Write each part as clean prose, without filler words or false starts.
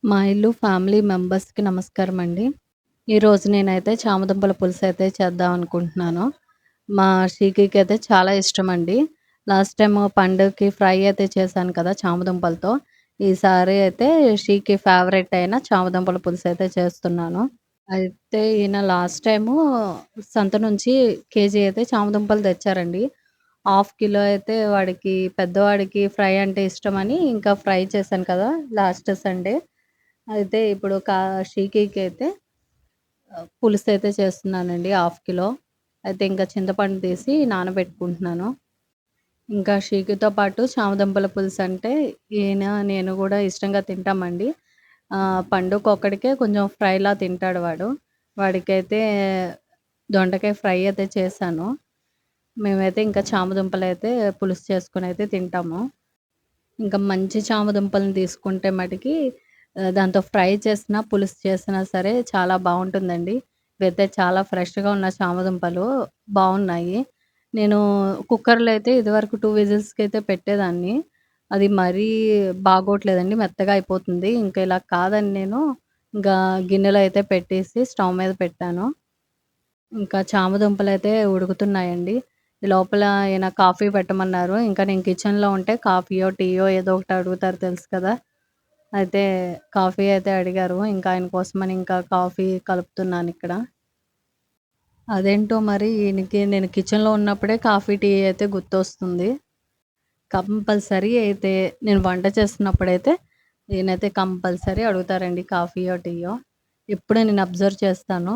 మా ఇల్లు ఫ్యామిలీ మెంబర్స్‌కి నమస్కారమండి. ఈరోజు నేనైతే చామదుంపల పులుసైతే చేద్దాం అనుకుంటున్నాను. మా షీకీకైతే చాలా ఇష్టమండి. లాస్ట్ టైము పండుగకి ఫ్రై అయితే చేశాను కదా! చామదుంపలతో. ఈసారి అయితే షీకి ఫేవరెట్ అయిన చామదుంపల పులుసైతే చేస్తున్నాను. అయితే ఈయన లాస్ట్ టైము సంత నుంచి కేజీ అయితే చామదుంపలు తెచ్చారండి. హాఫ్ కిలో అయితే వాడికి పెద్దవాడికి ఫ్రై అంటే ఇష్టమని ఇంకా ఫ్రై చేశాను కదా! Last Sunday. అయితే ఇప్పుడు షీకీకైతే పులుసైతే చేస్తున్నానండి హాఫ్ కిలో. అయితే ఇంకా చింతపండు తీసి నానబెట్టుకుంటున్నాను. ఇంకా షీకీతో పాటు చామదుంపల పులుసంటే నేను గూడా ఇష్టంగా తింటామండి. పండుకొక్కడికే కొంచెం ఫ్రైలా తింటాడు వాడు. వాడికైతే దొండకాయ ఫ్రై అయితే చేశాను. మేమైతే ఇంకా చామదుంపలైతే పులుసు చేసుకొనైతే తింటాము. ఇంకా మంచి చామదుంపలను తీసుకుంటే మటికి దాంతో ఫ్రై చేసినా, పులుసు చేసినా సరే చాలా బావుంటుందండి. ఇవైతే చాలా ఫ్రెష్‌గా ఉన్న చామదుంపలు బావున్నాయి. నేను కుక్కర్‌లో అయితే ఇదివరకు 2 విజిల్స్‌కైతే పెట్టేదాన్ని. అది మరీ బాగోట్లేదండి. మెత్తగా అయిపోతుంది. ఇంకా ఇలా కాదని నేను ఇంకా గిన్నెలో అయితే పెట్టేసి స్టవ్ మీద పెట్టాను. ఇంకా చామదుంపలైతే ఉడుకుతున్నాయండి. ఈ లోపల ఈయన కాఫీ పెట్టమన్నారు. ఇంకా నేను కిచెన్‌లో ఉంటే కాఫీయో, టీయో ఏదో ఒకటి అడుగుతారు తెలుసు కదా! అయితే కాఫీ అయితే అడిగారు. ఇంకా ఆయన కోసమని ఇంకా కాఫీ కలుపుతున్నానిక్కడ. అదేంటో మరి ఈయనకి నేను కిచెన్‌లో ఉన్నప్పుడే కాఫీ, టీ అయితే గుర్తొస్తుంది. కంపల్సరీ అయితే నేను వంట చేస్తున్నప్పుడైతే ఈయనైతే కంపల్సరీ అడుగుతారండి కాఫీయో, టీయో. ఎప్పుడూ నేను అబ్జర్వ్ చేస్తాను.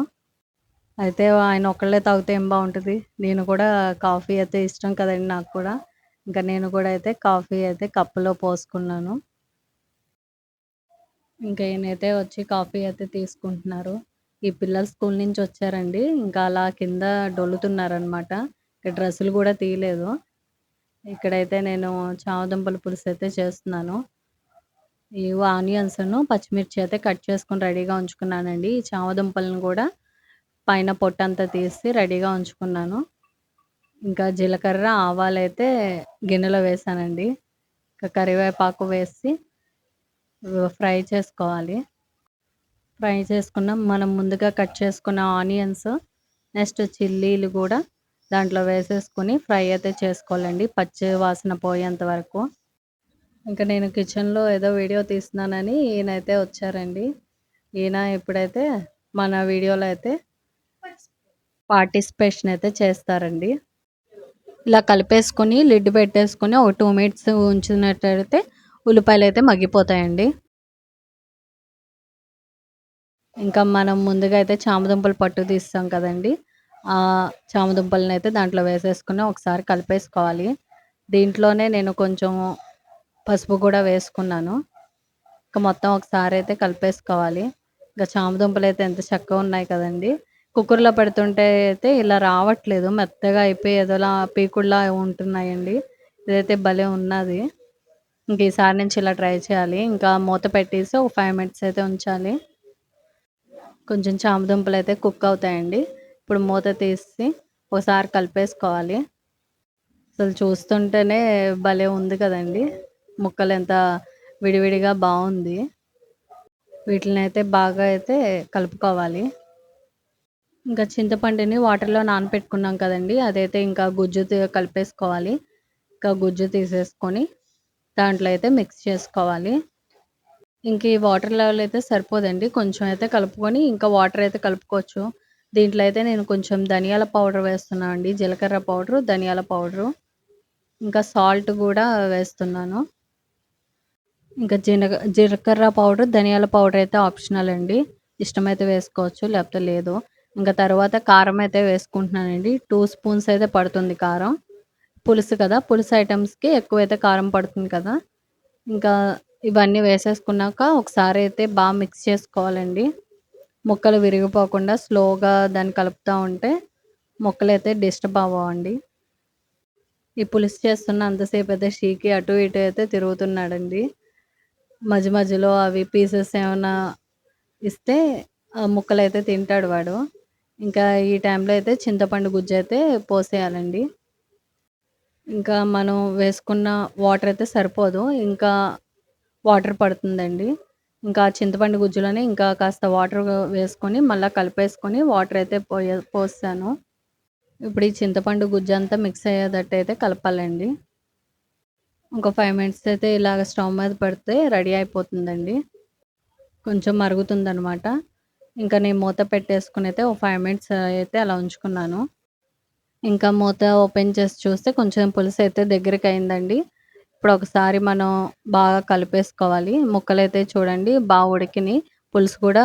అయితే ఆయన ఒక్కళ్ళే తాగితే ఏం బావుంటది. నేను కూడా కాఫీ అయితే ఇష్టం కదండీ నాకు కూడా. ఇంకా నేను కూడా అయితే కాఫీ అయితే కప్పులో పోసుకున్నాను. ఇంకా ఈయనైతే వచ్చి కాఫీ అయితే తీసుకుంటున్నారు. ఈ పిల్లలు స్కూల్ నుంచి వచ్చారండి. ఇంకా అలా కింద డొల్లుతున్నారనమాట. ఇక డ్రెస్సులు గూడా తీయలేదు. ఇక్కడైతే నేను చామదుంపల పులుసైతే చేస్తున్నాను. ఆనియన్స్‌ను, పచ్చిమిర్చి అయితే కట్ చేసుకొని రెడీగా ఉంచుకున్నానండి. ఈ చామదుంపలను గూడా పైన పొట్టంతా తీసి రెడీగా ఉంచుకున్నాను. ఇంకా జీలకర్ర, ఆవాలైతే గిన్నెలో వేశానండి. ఇంకా కరివేపాకు వేసి ఫ్రై చేసుకోవాలి. ఫ్రై చేసుకున్న మనం ముందుగా కట్ చేసుకున్న ఆనియన్స్, నెక్స్ట్ చిల్లీలు గూడా దాంట్లో వేసేసుకొని ఫ్రై అయితే చేసుకోవాలండి. పచ్చి వాసన పోయేంత వరకు. ఇంక నేను కిచెన్‌లో ఏదో వీడియో తీస్తున్నానని ఈయనైతే వచ్చారండి. ఈయన ఇప్పుడైతే మన వీడియోలో అయితే పార్టిసిపేషన్ అయితే చేస్తారండి. ఇలా కలిపేసుకొని లిడ్ పెట్టేసుకొని ఒక 2 మినిట్స్ ఉంచినట్టయితే ఉల్లిపాయలైతే మగ్గిపోతాయండి. ఇంకా మనం ముందుగా అయితే చామదుంపలు పట్టు తీస్తాం కదండీ! చామదుంపలనైతే దాంట్లో వేసేసుకొని ఒకసారి కలిపేసుకోవాలి. దీంట్లోనే నేను కొంచెం పసుపు కూడా వేసుకున్నాను. ఇక మొత్తం ఒకసారి అయితే కలిపేసుకోవాలి. ఇంకా చామదుంపలైతే ఎంత చక్కగా ఉన్నాయి కదండీ! కుక్కర్‌లో పెడుతుంటే అయితే ఇలా రావట్లేదు. మెత్తగా అయిపోయి ఏదోలా పీకుడులా ఉంటున్నాయండి. ఇదైతే భలే ఉన్నది. ఇంక ఈసారి నుంచి ఇలా ట్రై చేయాలి. ఇంకా మూత పెట్టేసి ఒక 5 మినిట్స్ అయితే ఉంచాలి. కొంచెం చామదుంపలైతే కుక్ అవుతాయండి. ఇప్పుడు మూత తీసి ఒకసారి కలిపేసుకోవాలి. అసలు చూస్తుంటేనే భలే ఉంది కదండీ! ముక్కలెంత విడివిడిగా బావుంది. వీటిలనైతే బాగా అయితే కలుపుకోవాలి. ఇంకా చింతపండుని వాటర్‌లో నానపెట్టుకున్నాం కదండీ! అదైతే ఇంకా గుజ్జు కలిపేసుకోవాలి. ఇంకా గుజ్జు తీసేసుకొని దాంట్లో అయితే మిక్స్ చేసుకోవాలి. ఇంక ఈ వాటర్ లెవెల్ అయితే సరిపోదండి. కొంచెం అయితే కలుపుకొని ఇంకా వాటర్ అయితే కలుపుకోవచ్చు. దీంట్లో అయితే నేను కొంచెం ధనియాల పౌడర్ వేస్తున్నా అండి. జీలకర్ర పౌడరు, ధనియాల పౌడరు, ఇంకా సాల్ట్ గూడా వేస్తున్నాను. ఇంకా జీలకర్ర పౌడర్, ధనియాల పౌడర్ అయితే ఆప్షనల్ అండి. ఇష్టమైతే వేసుకోవచ్చు. లేకపోతే లేదు. ఇంక తర్వాత కారం అయితే వేసుకుంటున్నానండి. 2 స్పూన్స్ అయితే పడుతుంది కారం. పులుసు కదా! పులుసు ఐటెమ్స్‌కి ఎక్కువైతే కారం పడుతుంది కదా! ఇంకా ఇవన్నీ వేసేసుకున్నాక ఒకసారి అయితే మిక్స్ చేసుకోవాలండి. ముక్కలు విరిగిపోకుండా స్లోగా దాన్ని కలుపుతా ఉంటే ముక్కలైతే డిస్టర్బ్ అవ్వవండి. ఈ పులుసు చేస్తున్నంత సేపయితే షీకి అటు ఇటు అయితే తిరుగుతున్నాడండి. మధ్య మధ్యలో అవి పీసెస్ ఏమన్నా ఇస్తే ముక్కలైతే తింటాడు వాడు. ఇంకా ఈ టైంలో అయితే చింతపండు గుజ్జయితే పోసేయాలండి. ఇంకా మనం వేసుకున్న వాటర్ అయితే సరిపోదు. ఇంకా వాటర్ పడుతుందండి. ఇంకా చింతపండు గుజ్జులోనే ఇంకా కాస్త వాటర్ వేసుకొని మళ్ళా కలిపేసుకొని వాటర్ అయితే పోసాను. ఇప్పుడు ఈ చింతపండు గుజ్జంతా మిక్స్ అయ్యేటట్టయితే కలపాలండి. ఇంకో 5 మినిట్స్ అయితే ఇలాగ స్టవ్ మీద పెడితే రెడీ అయిపోతుందండి. కొంచెం మరుగుతుందనమాట. ఇంకా నేను మూత పెట్టేసుకొనైతే ఓ 5 మినిట్స్ అయితే అలా ఉంచుకున్నాను. ఇంకా మూత ఓపెన్ చేసి చూస్తే కొంచెం పులుసయితే దగ్గరికయిందండి. ఇప్పుడు ఒకసారి మనం బాగా కలిపేసుకోవాలి. ముక్కలైతే చూడండి ఉడికినియి. పులుసు కూడా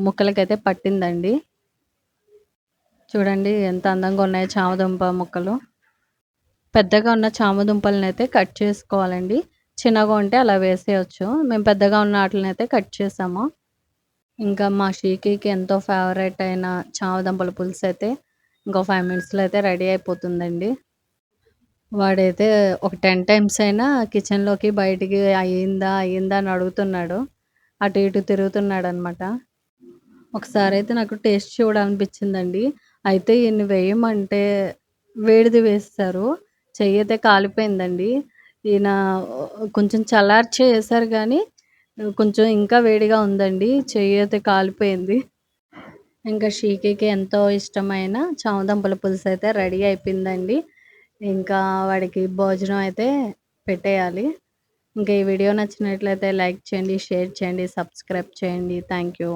ముక్కలకైతే పట్టిందండి. చూడండి ఎంత అందంగా ఉన్నాయో చామదుంప ముక్కలు. పెద్దగా ఉన్న చామదుంపలనైతే కట్ చేసుకోవాలండి. చిన్నగా ఉంటే అలా వేసేయొచ్చు. మేము పెద్దగా ఉన్న ఆటిలనైతే కట్ చేసాము. ఇంకా మా షీకీకి ఎంతో ఫేవరెట్ అయిన చామదుంపల పులుసైతే ఇంకో 5 మినిట్స్‌లో అయితే రెడీ అయిపోతుందండి. వాడైతే ఒక 10 టైమ్స్ అయినా కిచెన్‌లోకి, బయటికి అయిందా? అయిందా? అని అడుగుతున్నాడు. అటు ఇటు తిరుగుతున్నాడనమాట. ఒకసారైతే నాకు టేస్ట్ చూడాలనిపించిందండి. అయితే ఈయన్ని వేయమంటే వేడిది వేసేశారు. చెయ్యయితే కాలిపోయిందండి. ఈయన కొంచెం చల్లార్చే ఏశారు గానీ, కొంచెం ఇంకా వేడిగా ఉందండి. చెయ్యయితే కాలిపోయింది. ఇంకా షీకీకి ఎంతో ఇష్టమైన చామదుంపల పులుసయితే రెడీ అయిపోయిందండి. ఇంకా వాడికి భోజనం అయితే పెట్టేయాలి. ఇంకా ఈ వీడియో నచ్చినట్లయితే లైక్ చేయండి, షేర్ చేయండి, సబ్స్క్రైబ్ చేయండి. Thank you.